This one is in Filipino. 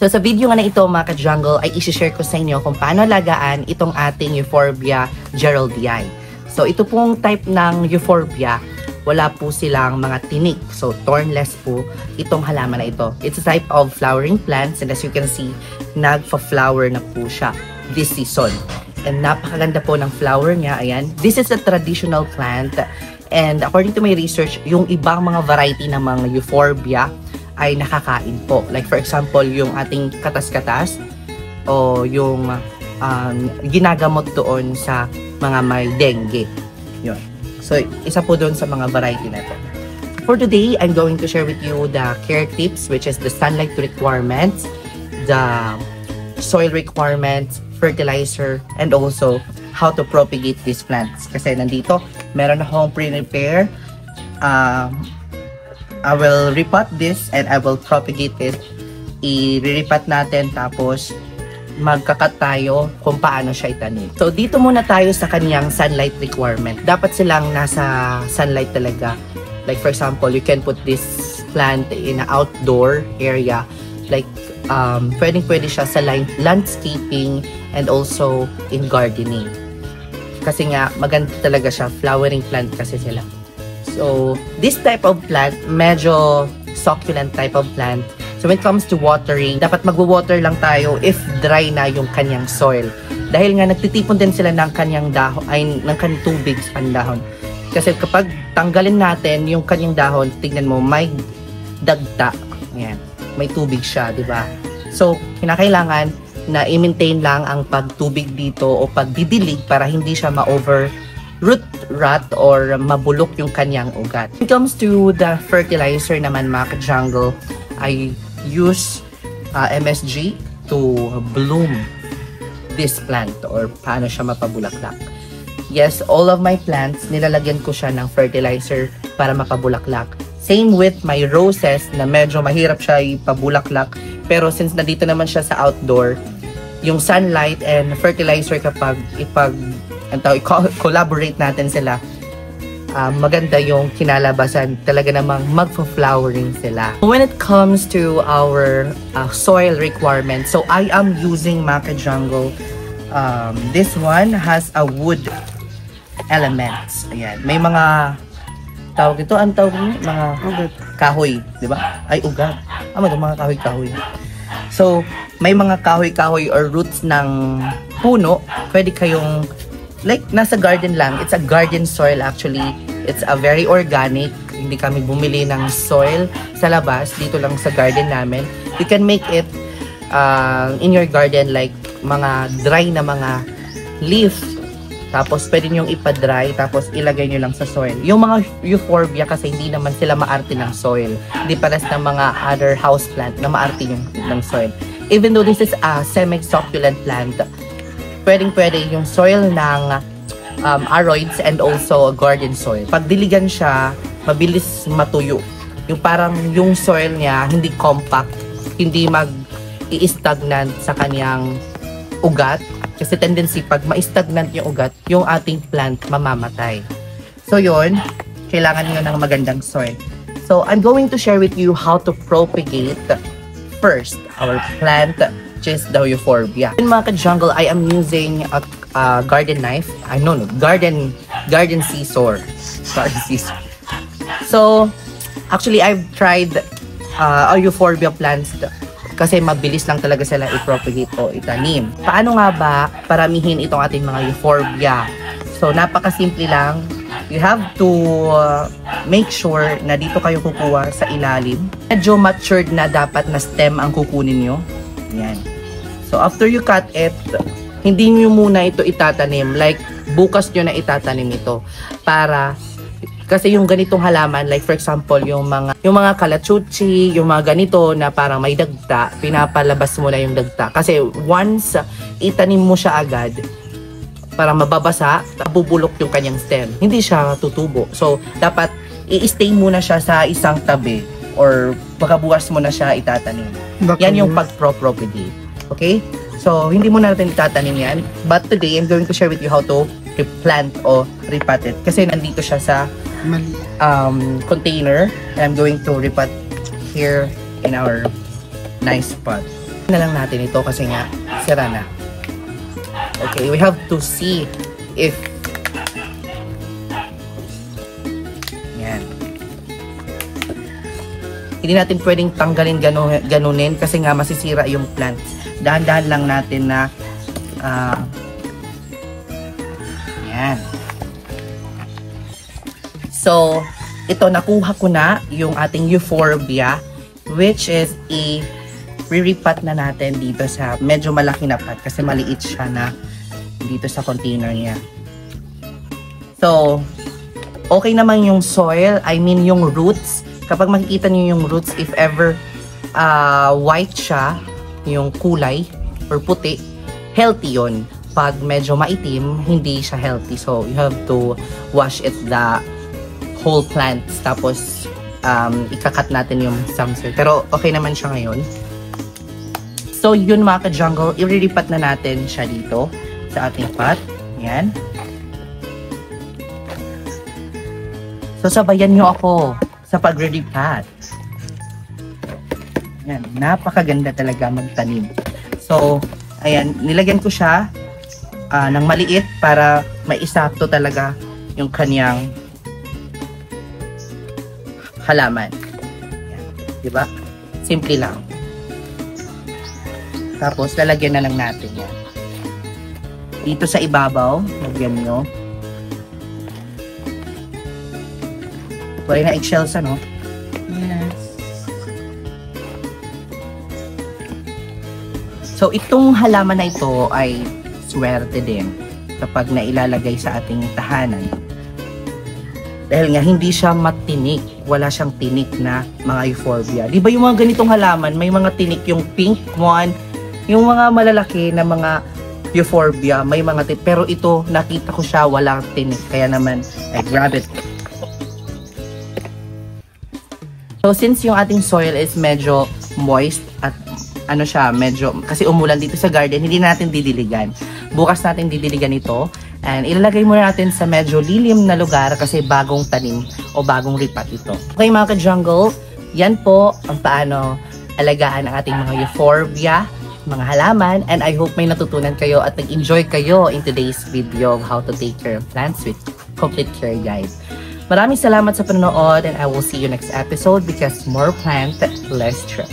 So sa video nga na ito mga ka-jungle ay isi-share ko sa inyo kung paano alagaan itong ating Euphorbia geraldii. So ito pong type ng Euphorbia, wala po silang mga tinik. So thornless po itong halaman na ito. It's a type of flowering plants and as you can see, nagfa-flower na po siya this season. And napakaganda po ng flower niya. Ayan. This is a traditional plant. And according to my research, yung ibang mga variety ng mga Euphorbia ay nakakain po. Like for example, yung ating katas-katas o yung ginagamot doon sa mga may dengue. Yun. So, isa po doon sa mga variety na ito. For today, I'm going to share with you the care tips, which is the sunlight requirements, the soil requirements, fertilizer, and also how to propagate these plants. Kasi nandito, meron akong pre-prepare. I will repot this and I will propagate it. I-repot natin tapos magkakat tayo kung paano siya itanim. So dito muna tayo sa kanyang sunlight requirement. Dapat silang nasa sunlight talaga. Like for example, you can put this plant in an outdoor area. Like pwedeng-pwede siya sa landscaping and also in gardening. Kasi nga maganda talaga siya, flowering plant kasi sila. So this type of plant, medyo succulent type of plant. So when it comes to watering, dapat magwo-water lang tayo if dry na yung kanyang soil. Dahil nga nagtitipon din sila ng kanyang dahon, ay ng kanyang tubig sa dahon. Kasi kapag tanggalin natin yung kanyang dahon, tignan mo, may dagta. Ayan, may tubig siya, di ba? So, kinakailangan na i-maintain lang ang pagtubig dito o pagdidilig para hindi siya ma-over root rot or mabulok yung kanyang ugat. When it comes to the fertilizer naman mga ka-jungle, I use MSG to bloom this plant or paano siya mapabulaklak. Yes, all of my plants, nilalagyan ko siya ng fertilizer para mapabulaklak. Same with my roses na medyo mahirap siya ipabulaklak. Pero since nandito naman siya sa outdoor, yung sunlight and fertilizer kapag collaborate natin sila, maganda yung kinalabasan. Talaga namang magpa-flowering sila. When it comes to our soil requirements, so I am using mga ka-jungle. This one has a wood elements. Ayan. May mga tawag ito, ang tawag niyo, mga kahoy, di ba? Ay, ugat. Mga kahoy-kahoy. So, may mga kahoy-kahoy or roots ng puno, pwede kayong like nasa garden lang. It's a garden soil actually. It's a very organic. Hindi kami bumili ng soil sa labas. Dito lang sa garden namin. You can make it in your garden like mga dry na mga leaf. Tapos pwede nyo ipa-dry. Tapos ilagay nyo lang sa soil. Yung mga Euphorbia kasi hindi naman sila maarte ng soil. Hindi pares ng mga other houseplant na maarte ng soil. Even though this is a semi-succulent plant, pwedeng-pwede yung soil ng aroids and also garden soil. Pag diligan siya, mabilis matuyo. Yung parang yung soil niya hindi compact, hindi mag-i-stagnant sa kanyang ugat. Kasi tendency pag ma-stagnant yung ugat, yung ating plant mamamatay. So yun, kailangan nyo ng magandang soil. So I'm going to share with you how to propagate first our plant, which is the Euphorbia. In mga ka-jungle, I am using a garden knife. Garden scissor. Garden scissor. So, actually, I've tried Euphorbia plants kasi mabilis lang talaga sila i-propagate o itanim. Paano nga ba paramihin itong ating mga Euphorbia? So, napakasimple lang. You have to make sure na dito kayo kukuha sa ilalim. Medyo matured na dapat na stem ang kukunin nyo. Yan. So, after you cut it, hindi nyo muna ito itatanim. Like, bukas nyo na itatanim ito. Kasi yung ganitong halaman, like for example, yung mga kalachuchi, yung mga ganito na parang may dagta, pinapalabas mo na yung dagta. Kasi once itanim mo siya agad, parang mababasa, bubulok yung kanyang stem. Hindi siya tutubo. So, dapat i-stay muna siya sa isang tabi or baka bukas mo na siya itatanim. Yan yung pag-propagate. Okay? So, hindi mo na natin itatanim yan. But today, I'm going to share with you how to replant o repot it. Kasi nandito siya sa container. And I'm going to repot here in our nice pot. Na lang natin ito kasi nga sira na. Okay, we have to see if yan. Hindi natin pwedeng tanggalin ganunin kasi nga masisira yung plant. Dahan-dahan lang natin na yan. So, ito nakuha ko na yung ating euphorbia, which is re-repot na natin dito sa medyo malaki na pot kasi maliit siya na dito sa container niya. So, okay naman yung soil, I mean yung roots. Kapag makikita niyo yung roots, if ever white siya, yung kulay or puti, healthy yun. Pag medyo maitim, hindi siya healthy. So, you have to wash it the whole plants. Tapos, ikakat natin yung some soil. Pero, okay naman siya ngayon. So, yun mga ka-jungle, i-relipat na natin siya dito sa ating pot. Yan. So, sabayan nyo ako sa pag-relipat. Yan, napakaganda talaga magtanim. So, ayan, nilagyan ko siya ng maliit para maisakto talaga yung kanyang halaman. Yan, diba? Simple lang. Tapos, lalagyan na lang natin yan. Dito sa ibabaw, lagyan nyo. Pwede na eggshells, ano? Yes. So, itong halaman na ito ay swerte din kapag nailalagay sa ating tahanan. Dahil nga, hindi siya matinik. Wala siyang tinik na mga euphorbia. Di ba yung mga ganitong halaman, may mga tinik yung pink one, yung mga malalaki na mga euphorbia, may mga tinik. Pero ito, nakita ko siya, walang tinik. Kaya naman, I grab it. So, since yung ating soil is medyo moist at ano siya, medyo, kasi umulan dito sa garden, hindi natin didiligan. Bukas natin didiligan ito. And ilalagay muna natin sa medyo lilim na lugar kasi bagong tanim o bagong ripat ito. Okay mga ka-jungle, yan po ang paano alagaan ang ating mga euphorbia, mga halaman. And I hope may natutunan kayo at nag-enjoy kayo in today's video of how to take care of plants with Complete Care Guide. Maraming salamat sa panonood and I will see you next episode because more plant, less stress.